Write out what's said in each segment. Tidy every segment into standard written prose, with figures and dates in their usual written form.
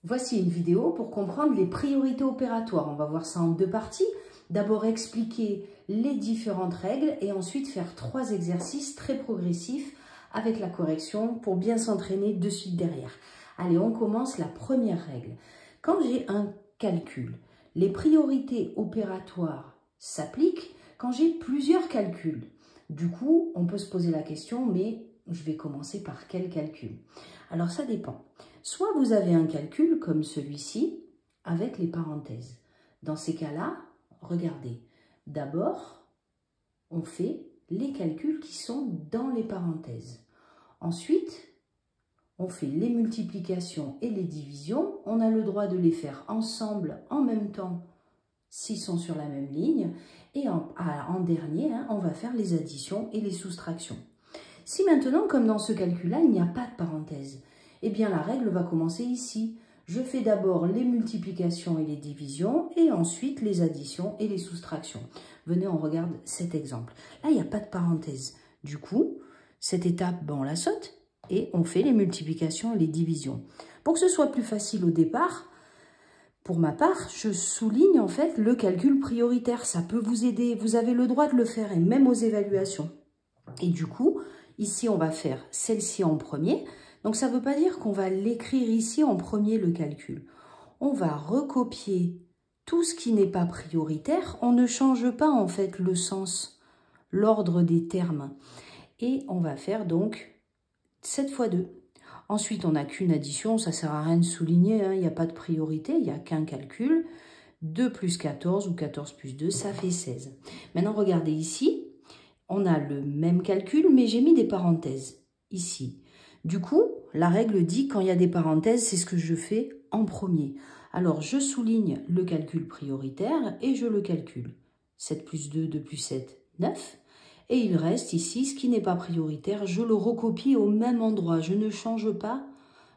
Voici une vidéo pour comprendre les priorités opératoires. On va voir ça en deux parties. D'abord expliquer les différentes règles et ensuite faire 3 exercices très progressifs avec la correction pour bien s'entraîner de suite derrière. Allez, on commence la première règle. Quand j'ai un calcul, les priorités opératoires s'appliquent quand j'ai plusieurs calculs. Du coup, on peut se poser la question, mais je vais commencer par quel calcul? Alors, ça dépend. Soit vous avez un calcul comme celui-ci avec les parenthèses. Dans ces cas-là, regardez. D'abord, on fait les calculs qui sont dans les parenthèses. Ensuite, on fait les multiplications et les divisions. On a le droit de les faire ensemble en même temps s'ils sont sur la même ligne. Et en dernier, on va faire les additions et les soustractions. Si maintenant, comme dans ce calcul-là, il n'y a pas de parenthèse, eh bien la règle va commencer ici. Je fais d'abord les multiplications et les divisions et ensuite les additions et les soustractions. Venez, on regarde cet exemple. Là, il n'y a pas de parenthèse. Du coup, cette étape, on la saute et on fait les multiplications et les divisions. Pour que ce soit plus facile au départ, pour ma part, je souligne en fait le calcul prioritaire. Ça peut vous aider. Vous avez le droit de le faire et même aux évaluations. Et du coup, ici, on va faire celle-ci en premier. Donc, ça ne veut pas dire qu'on va l'écrire ici en premier, le calcul. On va recopier tout ce qui n'est pas prioritaire. On ne change pas, en fait, le sens, l'ordre des termes. Et on va faire donc 7 fois 2. Ensuite, on n'a qu'une addition. Ça ne sert à rien de souligner. Il n'y a pas de priorité. Il n'y a qu'un calcul. 2 plus 14 ou 14 plus 2, ça fait 16. Maintenant, regardez ici. On a le même calcul, mais j'ai mis des parenthèses ici. Du coup, la règle dit quand il y a des parenthèses, c'est ce que je fais en premier. Alors, je souligne le calcul prioritaire et je le calcule. 7 plus 2, 2 plus 7, 9. Et il reste ici ce qui n'est pas prioritaire. Je le recopie au même endroit. Je ne change pas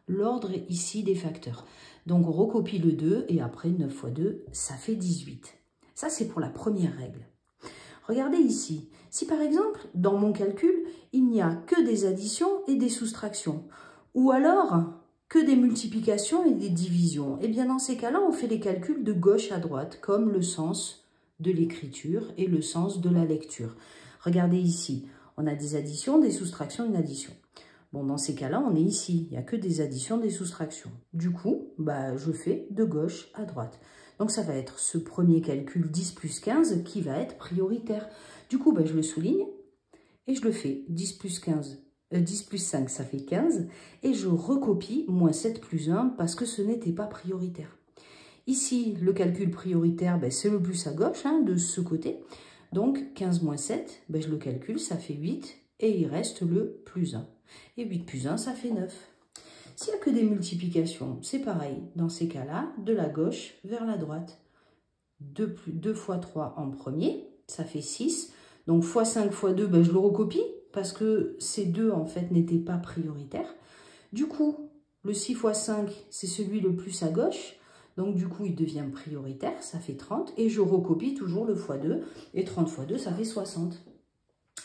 l'ordre ici des facteurs. Donc, on recopie le 2 et après 9 fois 2, ça fait 18. Ça, c'est pour la première règle. Regardez ici. Si par exemple, dans mon calcul, il n'y a que des additions et des soustractions, ou alors que des multiplications et des divisions, eh bien dans ces cas-là, on fait les calculs de gauche à droite, comme le sens de l'écriture et le sens de la lecture. Regardez ici, on a des additions, des soustractions, une addition. Bon, dans ces cas-là, on est ici, il n'y a que des additions, des soustractions. Du coup, je fais de gauche à droite. Donc, ça va être ce premier calcul 10 plus 15 qui va être prioritaire. Du coup, je le souligne et je le fais. 10 plus 5, ça fait 15. Et je recopie moins 7 plus 1 parce que ce n'était pas prioritaire. Ici, le calcul prioritaire, c'est le plus à gauche, de ce côté. Donc, 15 moins 7, je le calcule, ça fait 8. Et il reste le plus 1. Et 8 plus 1, ça fait 9. S'il n'y a que des multiplications, c'est pareil. Dans ces cas-là, de la gauche vers la droite. 2 fois 3 en premier, ça fait 6. Donc, fois 5 fois 2, je le recopie parce que ces deux, en fait, n'étaient pas prioritaires. Du coup, le 6 fois 5, c'est celui le plus à gauche. Donc, du coup, il devient prioritaire, ça fait 30. Et je recopie toujours le fois 2. Et 30 fois 2, ça fait 60.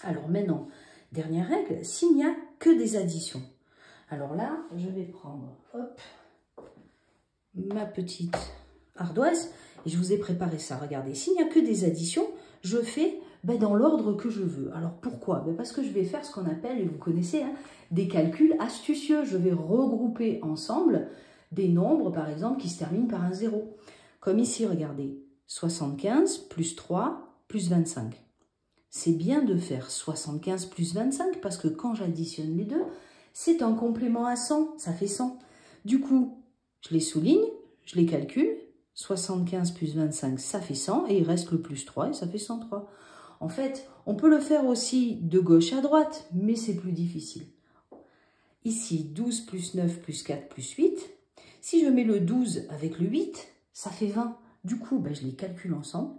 Alors, maintenant, dernière règle, s'il n'y a que des additions. Alors là, je vais prendre ma petite ardoise et je vous ai préparé ça. Regardez, s'il n'y a que des additions, je fais dans l'ordre que je veux. Alors pourquoi? Parce que je vais faire ce qu'on appelle, et vous connaissez, des calculs astucieux. Je vais regrouper ensemble des nombres, par exemple, qui se terminent par un 0. Comme ici, regardez, 75 plus 3 plus 25. C'est bien de faire 75 plus 25 parce que quand j'additionne les deux, c'est un complément à 100, ça fait 100. Du coup, je les souligne, je les calcule. 75 plus 25, ça fait 100 et il reste le plus 3 et ça fait 103. En fait, on peut le faire aussi de gauche à droite, mais c'est plus difficile. Ici, 12 plus 9 plus 4 plus 8. Si je mets le 12 avec le 8, ça fait 20. Du coup, je les calcule ensemble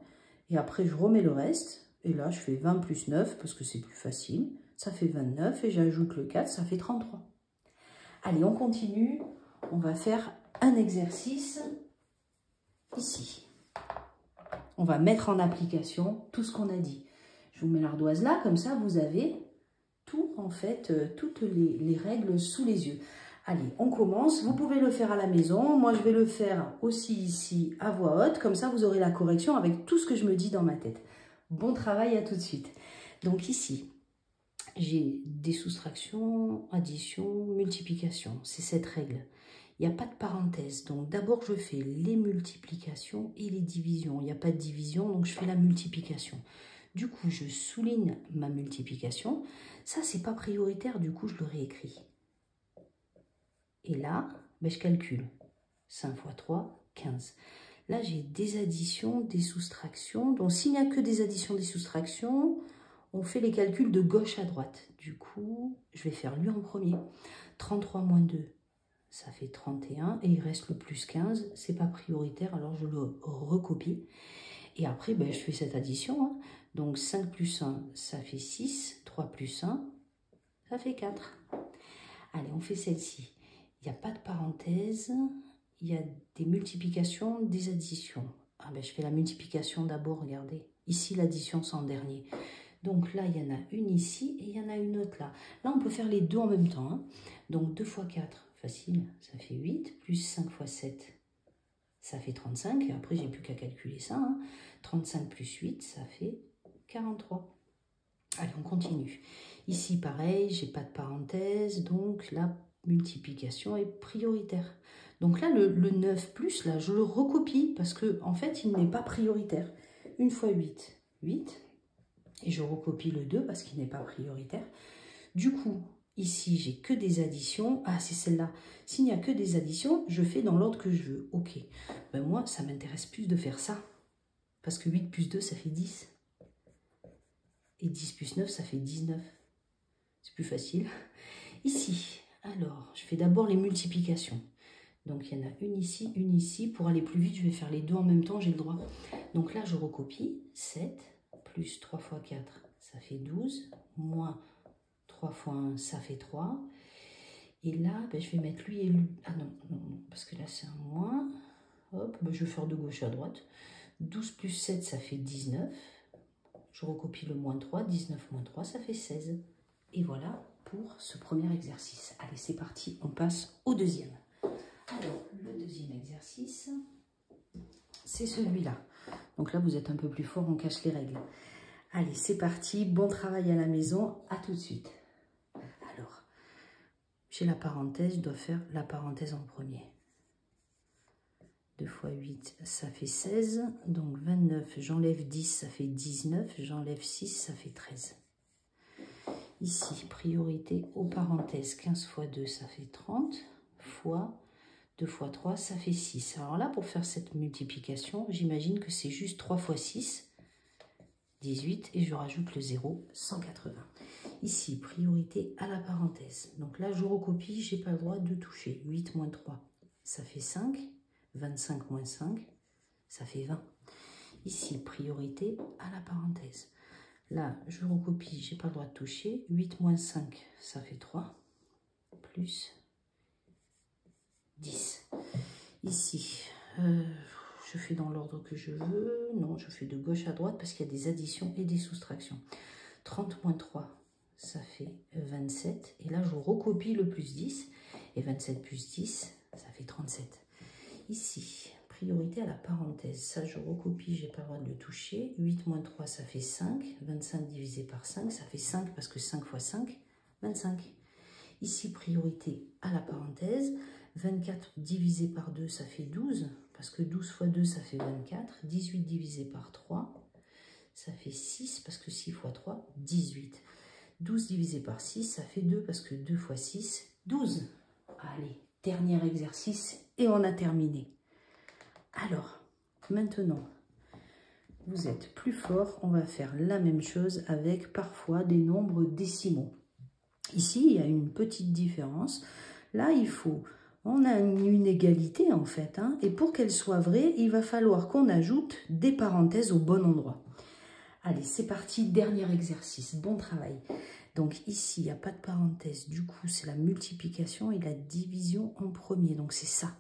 et après, je remets le reste. Et là, je fais 20 plus 9 parce que c'est plus facile. Ça fait 29 et j'ajoute le 4, ça fait 33. Allez, on continue. On va faire un exercice ici. On va mettre en application tout ce qu'on a dit. Je vous mets l'ardoise là, comme ça, vous avez tout, en fait, toutes les règles sous les yeux. Allez, on commence. Vous pouvez le faire à la maison. Moi, je vais le faire aussi ici à voix haute. Comme ça, vous aurez la correction avec tout ce que je me dis dans ma tête. Bon travail, à tout de suite. Donc ici, j'ai des soustractions, addition, multiplication. C'est cette règle. Il n'y a pas de parenthèse. Donc d'abord, je fais les multiplications et les divisions. Il n'y a pas de division, donc je fais la multiplication. Du coup, je souligne ma multiplication. Ça, c'est pas prioritaire, du coup, je le réécris. Et là, ben, je calcule. 5 fois 3, 15. Là, j'ai des additions, des soustractions. Donc, s'il n'y a que des additions, des soustractions, on fait les calculs de gauche à droite. Du coup, je vais faire lui en premier. 33 moins 2, ça fait 31. Et il reste le plus 15. C'est pas prioritaire, alors je le recopie. Et après, ben, je fais cette addition. Hein. Donc, 5 plus 1, ça fait 6. 3 plus 1, ça fait 4. Allez, on fait celle-ci. Il n'y a pas de parenthèse. Il y a des multiplications, des additions. Ah ben, je fais la multiplication d'abord, regardez. Ici, l'addition, c'est en dernier. Donc là, il y en a une ici et il y en a une autre là. Là, on peut faire les deux en même temps. Hein. Donc 2 fois 4, facile, ça fait 8. Plus 5 fois 7, ça fait 35. Et après, j'ai plus qu'à calculer ça. Hein. 35 plus 8, ça fait 43. Allez, on continue. Ici, pareil, j'ai pas de parenthèse. Donc la multiplication est prioritaire. Donc là, le 9 plus, là, je le recopie parce que en fait, il n'est pas prioritaire. 1 fois 8, 8. Et je recopie le 2 parce qu'il n'est pas prioritaire. Du coup, ici, j'ai que des additions. Ah, c'est celle-là. S'il n'y a que des additions, je fais dans l'ordre que je veux. Ok. Ben moi, ça m'intéresse plus de faire ça. Parce que 8 plus 2, ça fait 10. Et 10 plus 9, ça fait 19. C'est plus facile. Ici, alors, je fais d'abord les multiplications. Donc, il y en a une ici. Pour aller plus vite, je vais faire les deux en même temps, j'ai le droit. Donc là, je recopie. 7 plus 3 fois 4, ça fait 12. Moins 3 fois 1, ça fait 3. Et là, ben, je vais mettre lui et lui. Ah non, parce que là, c'est un moins. Hop, ben, je vais faire de gauche à droite. 12 plus 7, ça fait 19. Je recopie le moins 3. 19 moins 3, ça fait 16. Et voilà pour ce premier exercice. Allez, c'est parti, on passe au deuxième. Alors, le deuxième exercice, c'est celui-là. Donc là, vous êtes un peu plus fort, on cache les règles. Allez, c'est parti, bon travail à la maison, à tout de suite. Alors, j'ai la parenthèse, je dois faire la parenthèse en premier. 2 fois 8, ça fait 16. Donc 29, j'enlève 10, ça fait 19. J'enlève 6, ça fait 13. Ici, priorité aux parenthèses. 15 fois 2, ça fait 30. Fois 2 fois 3, ça fait 6. Alors là, pour faire cette multiplication, j'imagine que c'est juste 3 fois 6, 18. Et je rajoute le 0, 180. Ici, priorité à la parenthèse. Donc là, je recopie, je n'ai pas le droit de toucher. 8 moins 3, ça fait 5. 25 moins 5, ça fait 20. Ici, priorité à la parenthèse. Là, je recopie, je n'ai pas le droit de toucher. 8 moins 5, ça fait 3. Plus 10. Ici, je fais dans l'ordre que je veux. Non, je fais de gauche à droite parce qu'il y a des additions et des soustractions. 30 moins 3, ça fait 27. Et là, je recopie le plus 10. Et 27 plus 10, ça fait 37. Ici, priorité à la parenthèse. Ça, je recopie, je n'ai pas le droit de le toucher. 8 moins 3, ça fait 5. 25 divisé par 5, ça fait 5 parce que 5 fois 5, 25. Ici, priorité à la parenthèse. 24 divisé par 2, ça fait 12. Parce que 12 fois 2, ça fait 24. 18 divisé par 3, ça fait 6. Parce que 6 fois 3, 18. 12 divisé par 6, ça fait 2. Parce que 2 fois 6, 12. Allez, dernier exercice et on a terminé. Alors, maintenant, vous êtes plus fort. On va faire la même chose avec parfois des nombres décimaux. Ici, il y a une petite différence. Là, on a une égalité en fait. Hein, et pour qu'elle soit vraie, il va falloir qu'on ajoute des parenthèses au bon endroit. Allez, c'est parti, dernier exercice. Bon travail. Donc ici, il n'y a pas de parenthèse. Du coup, c'est la multiplication et la division en premier. Donc c'est ça.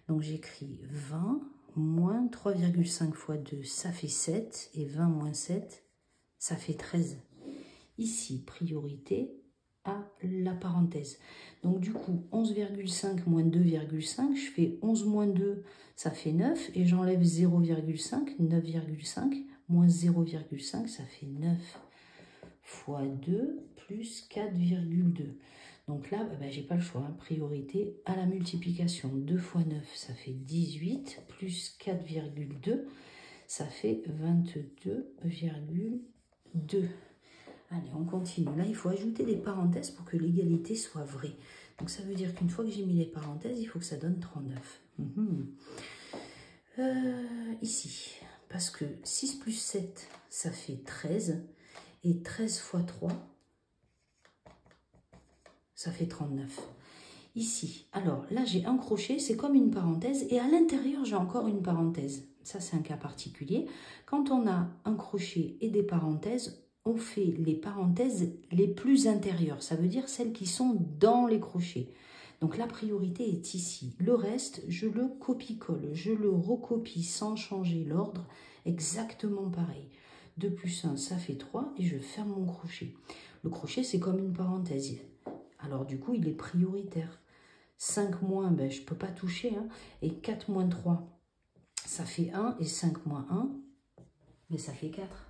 Donc j'écris 20 moins 3,5 fois 2, ça fait 7. Et 20 moins 7, ça fait 13. Ici, priorité à la parenthèse. Donc du coup, 11,5 moins 2,5, je fais 11 moins 2, ça fait 9, et j'enlève 0,5, 9,5, moins 0,5, ça fait 9 fois 2 plus 4,2. Donc là, j'ai pas le choix, hein. Priorité à la multiplication. 2 fois 9, ça fait 18, plus 4,2, ça fait 22,2. Allez, on continue. Là, il faut ajouter des parenthèses pour que l'égalité soit vraie. Donc, ça veut dire qu'une fois que j'ai mis les parenthèses, il faut que ça donne 39. Ici, parce que 6 plus 7, ça fait 13. Et 13 fois 3, ça fait 39. Ici, alors là, j'ai un crochet, c'est comme une parenthèse. Et à l'intérieur, j'ai encore une parenthèse. Ça, c'est un cas particulier. Quand on a un crochet et des parenthèses, on fait les parenthèses les plus intérieures. Ça veut dire celles qui sont dans les crochets. Donc la priorité est ici. Le reste, je le copie-colle. Je le recopie sans changer l'ordre. Exactement pareil. 2 plus 1, ça fait 3 et je ferme mon crochet. Le crochet, c'est comme une parenthèse. Alors du coup, il est prioritaire. 5 moins, je ne peux pas toucher. Hein. Et 4 moins 3, ça fait 1. Et 5 moins 1, ça fait 4.